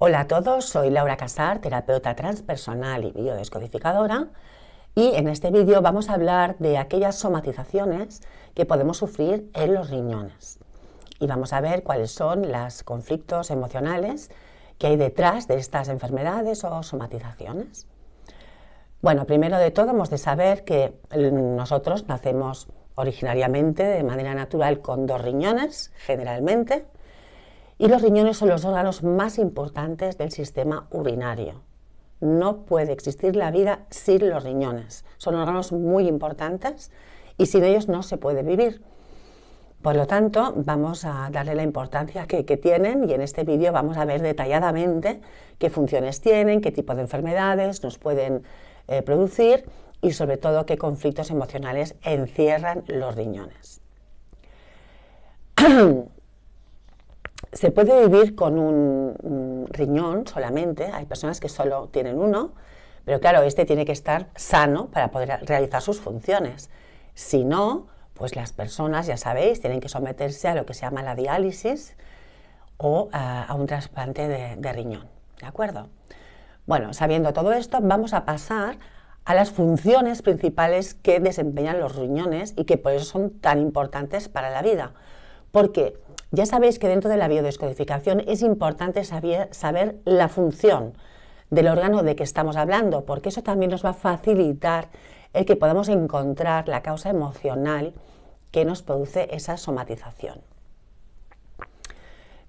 Hola a todos, soy Laura Casar, terapeuta transpersonal y biodescodificadora, y en este vídeo vamos a hablar de aquellas somatizaciones que podemos sufrir en los riñones. Y vamos a ver cuáles son los conflictos emocionales que hay detrás de estas enfermedades o somatizaciones. Bueno, primero de todo hemos de saber que nosotros nacemos originariamente de manera natural con 2 riñones, generalmente, y los riñones son los órganos más importantes del sistema urinario. No puede existir la vida sin los riñones. Son órganos muy importantes y sin ellos no se puede vivir. Por lo tanto, vamos a darle la importancia que tienen, y en este vídeo vamos a ver detalladamente qué funciones tienen, qué tipo de enfermedades nos pueden producir y sobre todo qué conflictos emocionales encierran los riñones. Se puede vivir con un riñón solamente, hay personas que solo tienen uno, pero claro, este tiene que estar sano para poder realizar sus funciones. Si no, pues las personas, ya sabéis, tienen que someterse a lo que se llama la diálisis o a un trasplante de riñón, ¿de acuerdo? Bueno, sabiendo todo esto, vamos a pasar a las funciones principales que desempeñan los riñones y que por eso son tan importantes para la vida. Porque ya sabéis que dentro de la biodescodificación es importante saber la función del órgano de que estamos hablando, porque eso también nos va a facilitar el que podamos encontrar la causa emocional que nos produce esa somatización.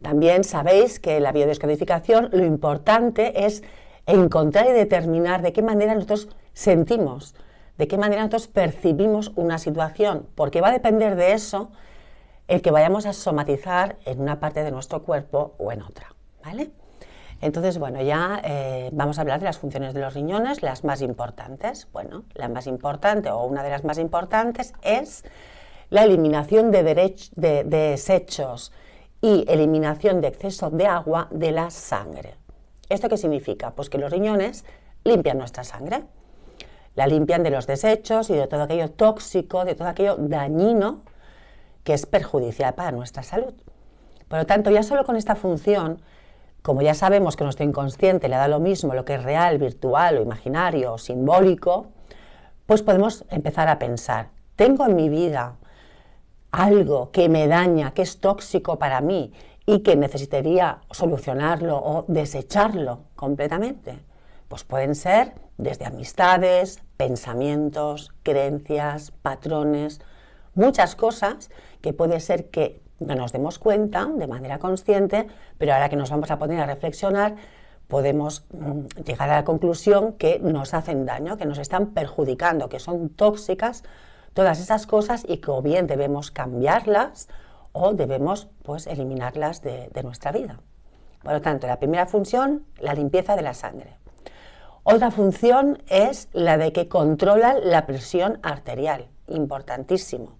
También sabéis que en la biodescodificación lo importante es encontrar y determinar de qué manera nosotros sentimos, de qué manera nosotros percibimos una situación, porque va a depender de eso el que vayamos a somatizar en una parte de nuestro cuerpo o en otra, ¿vale? Entonces, bueno, ya vamos a hablar de las funciones de los riñones, las más importantes. Bueno, la más importante o una de las más importantes es la eliminación de desechos y eliminación de exceso de agua de la sangre. ¿Esto qué significa? Pues que los riñones limpian nuestra sangre, la limpian de los desechos y de todo aquello tóxico, de todo aquello dañino que es perjudicial para nuestra salud. Por lo tanto, ya solo con esta función, como ya sabemos que nuestro inconsciente le da lo mismo lo que es real, virtual o imaginario o simbólico, pues podemos empezar a pensar, ¿tengo en mi vida algo que me daña, que es tóxico para mí y que necesitaría solucionarlo o desecharlo completamente? Pues pueden ser desde amistades, pensamientos, creencias, patrones, muchas cosas que puede ser que no nos demos cuenta de manera consciente, pero ahora que nos vamos a poner a reflexionar, podemos llegar a la conclusión que nos hacen daño, que nos están perjudicando, que son tóxicas todas esas cosas y que o bien debemos cambiarlas o debemos pues eliminarlas de nuestra vida. Por lo tanto, la primera función, la limpieza de la sangre. Otra función es la de que controlan la presión arterial, importantísimo.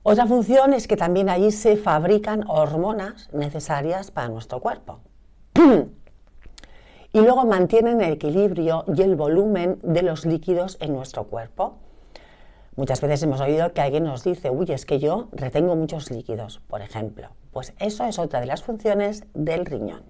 Otra función es que también allí se fabrican hormonas necesarias para nuestro cuerpo. Y luego mantienen el equilibrio y el volumen de los líquidos en nuestro cuerpo. Muchas veces hemos oído que alguien nos dice, uy, es que yo retengo muchos líquidos, por ejemplo. Pues eso es otra de las funciones del riñón.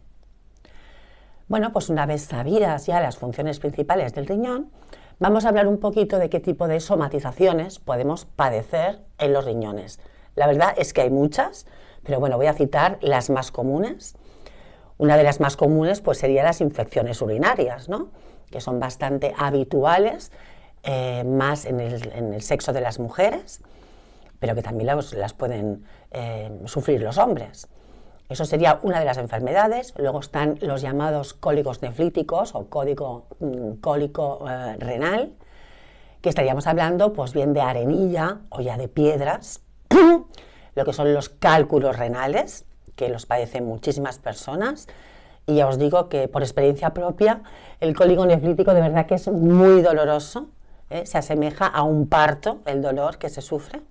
Bueno, pues una vez sabidas ya las funciones principales del riñón, vamos a hablar un poquito de qué tipo de somatizaciones podemos padecer en los riñones. La verdad es que hay muchas, pero bueno, voy a citar las más comunes. Una de las más comunes pues serían las infecciones urinarias, ¿no? Que son bastante habituales, más en el sexo de las mujeres, pero que también las pueden sufrir los hombres. Eso sería una de las enfermedades. Luego están los llamados cólicos nefríticos o cólico renal, que estaríamos hablando pues bien de arenilla o ya de piedras, lo que son los cálculos renales, que los padecen muchísimas personas, y ya os digo que por experiencia propia el cólico nefrítico de verdad que es muy doloroso, se asemeja a un parto el dolor que se sufre.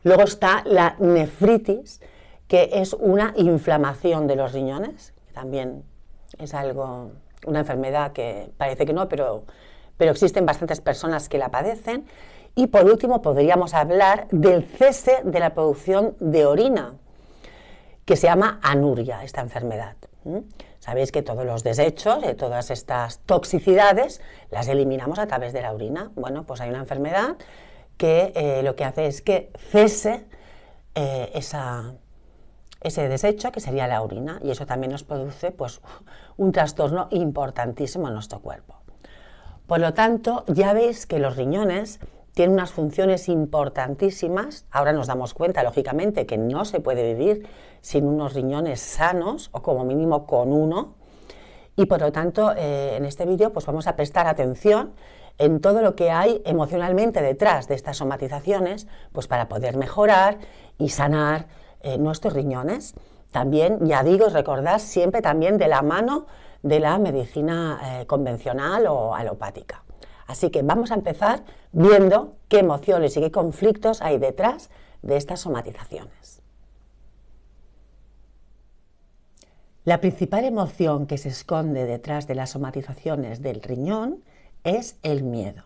Luego está la nefritis, que es una inflamación de los riñones, que también es una enfermedad que parece que no, pero existen bastantes personas que la padecen. Y por último podríamos hablar del cese de la producción de orina, que se llama anuria, esta enfermedad. Sabéis que todos los desechos, todas estas toxicidades, las eliminamos a través de la orina. Bueno, pues hay una enfermedad que lo que hace es que cese ese desecho, que sería la orina, y eso también nos produce pues, un trastorno importantísimo en nuestro cuerpo. Por lo tanto, ya veis que los riñones tienen unas funciones importantísimas. Ahora nos damos cuenta, lógicamente, que no se puede vivir sin unos riñones sanos, o como mínimo con uno, y por lo tanto, en este vídeo pues vamos a prestar atención en todo lo que hay emocionalmente detrás de estas somatizaciones, pues para poder mejorar y sanar nuestros riñones. También, ya digo, recordad siempre también de la mano de la medicina convencional o alopática. Así que vamos a empezar viendo qué emociones y qué conflictos hay detrás de estas somatizaciones. La principal emoción que se esconde detrás de las somatizaciones del riñón es el miedo.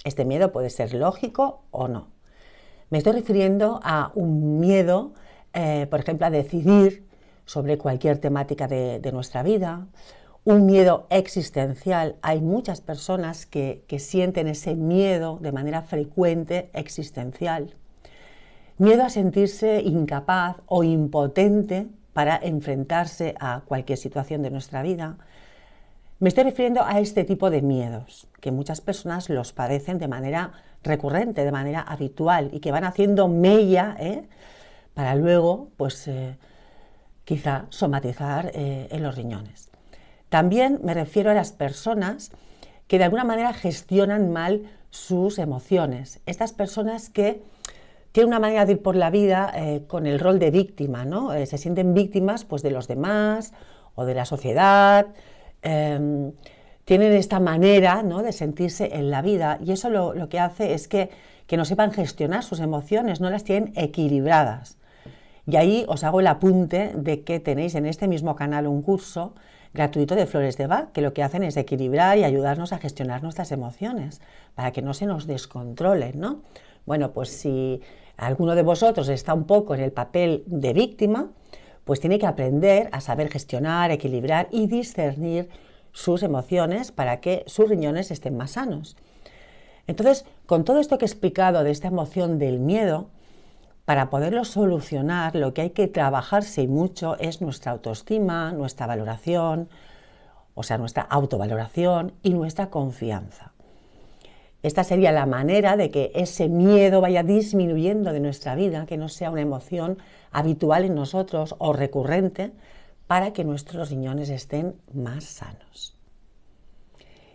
Este miedo puede ser lógico o no. Me estoy refiriendo a un miedo, por ejemplo, a decidir sobre cualquier temática de nuestra vida, un miedo existencial. Hay muchas personas que sienten ese miedo de manera frecuente existencial. Miedo a sentirse incapaz o impotente para enfrentarse a cualquier situación de nuestra vida. Me estoy refiriendo a este tipo de miedos, que muchas personas los padecen de manera recurrente, de manera habitual, y que van haciendo mella para luego, pues, quizá somatizar en los riñones. También me refiero a las personas que de alguna manera gestionan mal sus emociones. Estas personas que tienen una manera de ir por la vida con el rol de víctima, ¿no? Se sienten víctimas pues, de los demás o de la sociedad. Tienen esta manera, ¿no?, de sentirse en la vida, y eso lo que hace es que no sepan gestionar sus emociones, no las tienen equilibradas. Y ahí os hago el apunte de que tenéis en este mismo canal un curso gratuito de Flores de Bach, que lo que hacen es equilibrar y ayudarnos a gestionar nuestras emociones, para que no se nos descontrolen, ¿no? Bueno, pues si alguno de vosotros está un poco en el papel de víctima, pues tiene que aprender a saber gestionar, equilibrar y discernir sus emociones para que sus riñones estén más sanos. Entonces, con todo esto que he explicado de esta emoción del miedo, para poderlo solucionar, lo que hay que trabajarse y mucho es nuestra autoestima, nuestra valoración, o sea, nuestra autovaloración y nuestra confianza. Esta sería la manera de que ese miedo vaya disminuyendo de nuestra vida, que no sea una emoción habitual en nosotros o recurrente, para que nuestros riñones estén más sanos.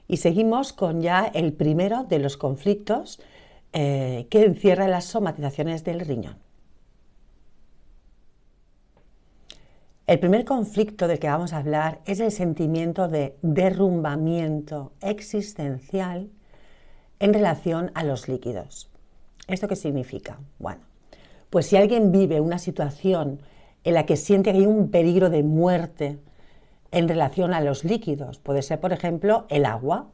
Y seguimos con ya el primero de los conflictos que encierra las somatizaciones del riñón. El primer conflicto del que vamos a hablar es el sentimiento de derrumbamiento existencial en relación a los líquidos. ¿Esto qué significa? Bueno, pues si alguien vive una situación en la que siente que hay un peligro de muerte en relación a los líquidos, puede ser, por ejemplo, el agua.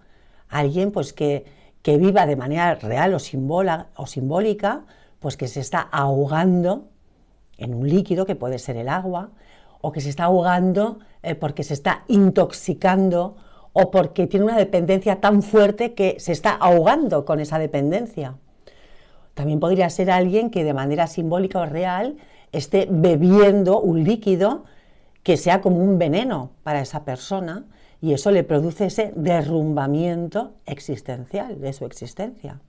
Alguien pues que viva de manera real o simbólica, pues que se está ahogando en un líquido que puede ser el agua, o que se está ahogando porque se está intoxicando o porque tiene una dependencia tan fuerte que se está ahogando con esa dependencia. También podría ser alguien que de manera simbólica o real esté bebiendo un líquido que sea como un veneno para esa persona, y eso le produce ese derrumbamiento existencial de su existencia.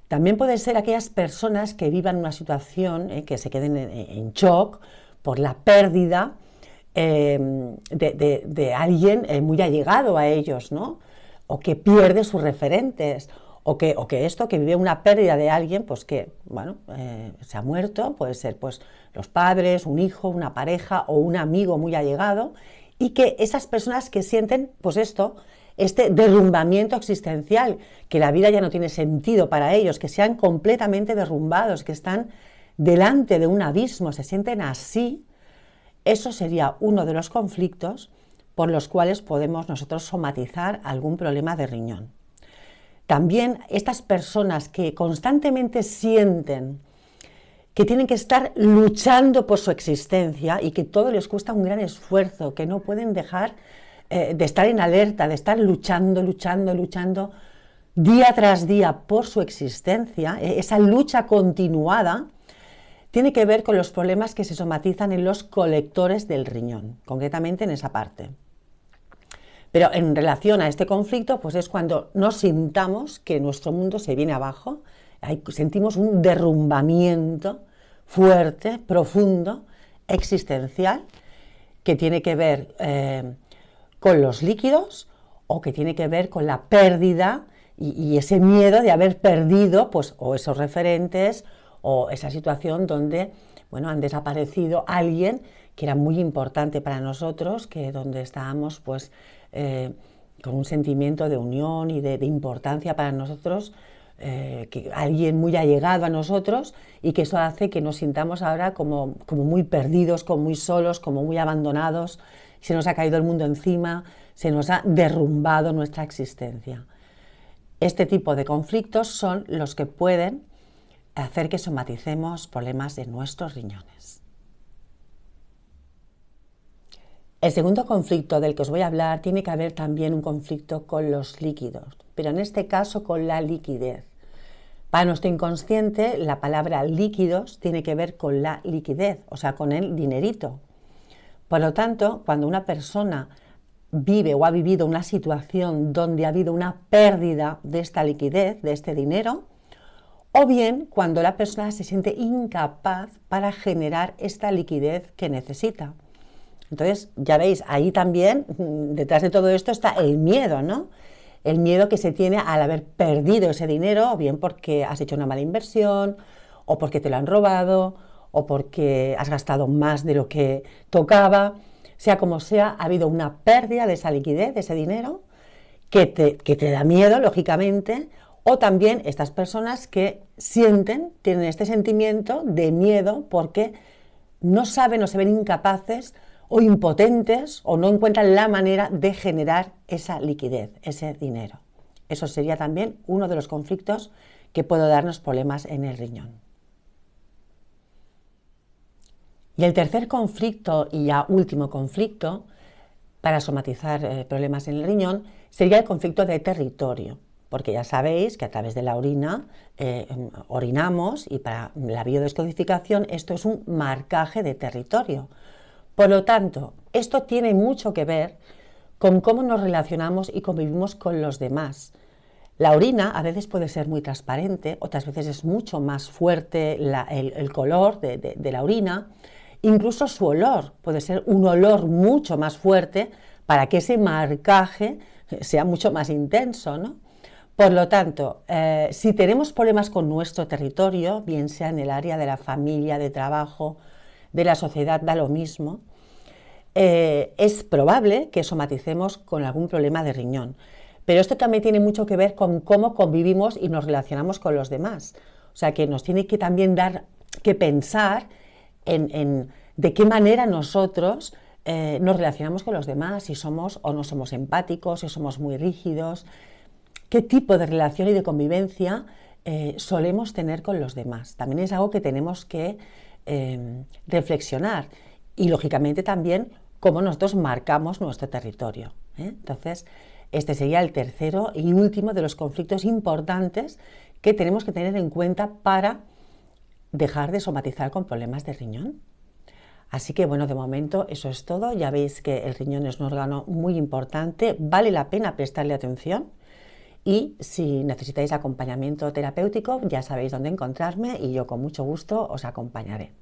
También pueden ser aquellas personas que vivan una situación, que se queden en shock por la pérdida de alguien muy allegado a ellos, ¿no? O que pierde sus referentes, o que vive una pérdida de alguien, pues que, bueno, se ha muerto, puede ser pues los padres, un hijo, una pareja o un amigo muy allegado, y que esas personas que sienten, pues este derrumbamiento existencial, que la vida ya no tiene sentido para ellos, que sean completamente derrumbados, que están delante de un abismo, se sienten así, eso sería uno de los conflictos por los cuales podemos nosotros somatizar algún problema de riñón. También estas personas que constantemente sienten que tienen que estar luchando por su existencia y que todo les cuesta un gran esfuerzo, que no pueden dejar de estar en alerta, de estar luchando día tras día por su existencia. Esa lucha continuada tiene que ver con los problemas que se somatizan en los colectores del riñón, concretamente en esa parte. Pero en relación a este conflicto, pues es cuando nos sintamos que nuestro mundo se viene abajo, sentimos un derrumbamiento fuerte, profundo, existencial, que tiene que ver con los líquidos o que tiene que ver con la pérdida y ese miedo de haber perdido pues, o esos referentes o esa situación donde bueno, han desaparecido alguien que era muy importante para nosotros, que donde estábamos pues, con un sentimiento de unión y de importancia para nosotros, que alguien muy allegado a nosotros, y que eso hace que nos sintamos ahora como muy perdidos, como muy solos, como muy abandonados. Se nos ha caído el mundo encima, se nos ha derrumbado nuestra existencia. Este tipo de conflictos son los que pueden hacer que somaticemos problemas de nuestros riñones. El segundo conflicto del que os voy a hablar tiene que ver también un conflicto con los líquidos, pero en este caso con la liquidez. Para nuestro inconsciente, la palabra líquidos tiene que ver con la liquidez, o sea, con el dinerito. Por lo tanto, cuando una persona vive o ha vivido una situación donde ha habido una pérdida de esta liquidez, de este dinero, o bien cuando la persona se siente incapaz para generar esta liquidez que necesita. Entonces, ya veis, ahí también, detrás de todo esto está el miedo, ¿no? El miedo que se tiene al haber perdido ese dinero, o bien porque has hecho una mala inversión, o porque te lo han robado, o porque has gastado más de lo que tocaba. Sea como sea, ha habido una pérdida de esa liquidez, de ese dinero, que te da miedo, lógicamente, o también estas personas que tienen este sentimiento de miedo porque no saben o se ven incapaces o impotentes o no encuentran la manera de generar esa liquidez, ese dinero. Eso sería también uno de los conflictos que puede darnos problemas en el riñón. Y el tercer conflicto y ya último conflicto para somatizar problemas en el riñón sería el conflicto de territorio, porque ya sabéis que a través de la orina orinamos y para la biodescodificación esto es un marcaje de territorio. Por lo tanto, esto tiene mucho que ver con cómo nos relacionamos y convivimos con los demás. La orina a veces puede ser muy transparente, otras veces es mucho más fuerte el color de la orina. Incluso su olor puede ser un olor mucho más fuerte para que ese marcaje sea mucho más intenso, ¿no? Por lo tanto, si tenemos problemas con nuestro territorio, bien sea en el área de la familia, de trabajo, de la sociedad, da lo mismo, es probable que somaticemos con algún problema de riñón. Pero esto también tiene mucho que ver con cómo convivimos y nos relacionamos con los demás. O sea, que nos tiene que también dar que pensar en de qué manera nosotros nos relacionamos con los demás, si somos o no somos empáticos, si somos muy rígidos, qué tipo de relación y de convivencia solemos tener con los demás. También es algo que tenemos que reflexionar y lógicamente también cómo nosotros marcamos nuestro territorio. Entonces, este sería el tercero y último de los conflictos importantes que tenemos que tener en cuenta para dejar de somatizar con problemas de riñón. Así que bueno, de momento eso es todo. Ya veis que el riñón es un órgano muy importante, vale la pena prestarle atención y si necesitáis acompañamiento terapéutico ya sabéis dónde encontrarme y yo con mucho gusto os acompañaré.